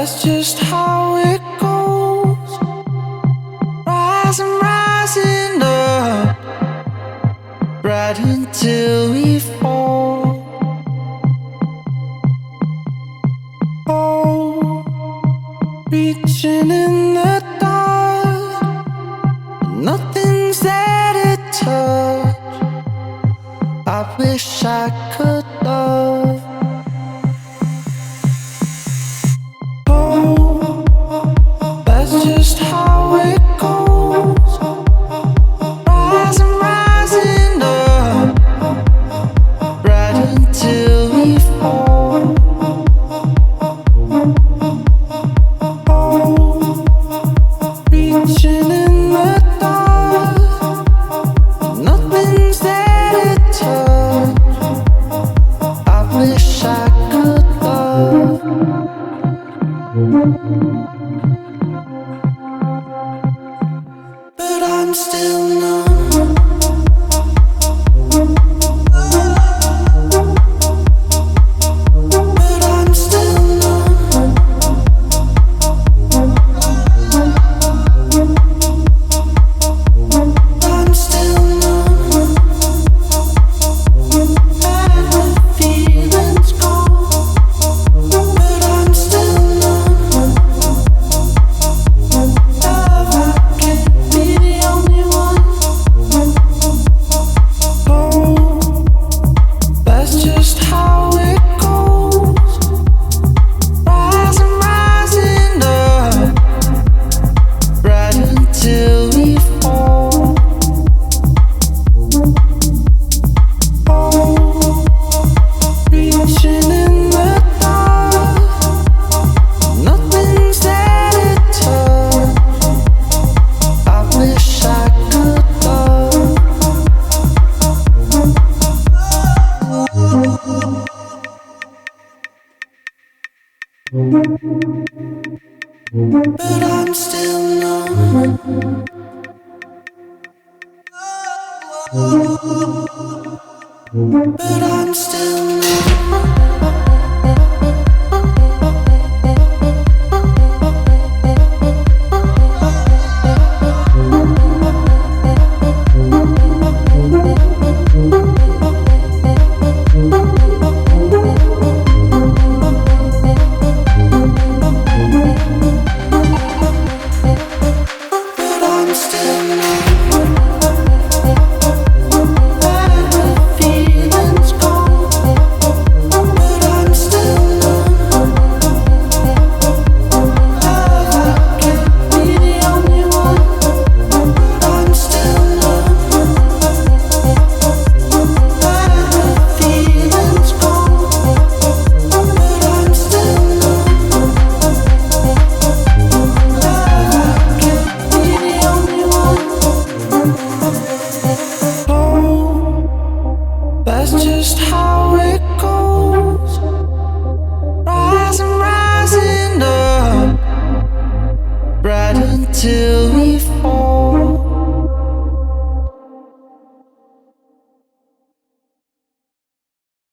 That's just how it goes. Rising up, right until we fall. Oh, reaching in the dark, nothing's there to touch. I wish I could love. Oh, that's just how it goes. Rising up, right until we fall. Oh, reaching in the dark, nothing's there to touch. I wish I could love. But I'm still numb. But I'm still numb. I'm still numb. And the feeling's gone. But I'm still numb. Love, I can't be the only one. Oh, that's just how it goes. Rising up, right until we fall. Oh, reaching in the dark, nothing's there to touch. I wish I could love. But I'm still numb. But I'm still numb.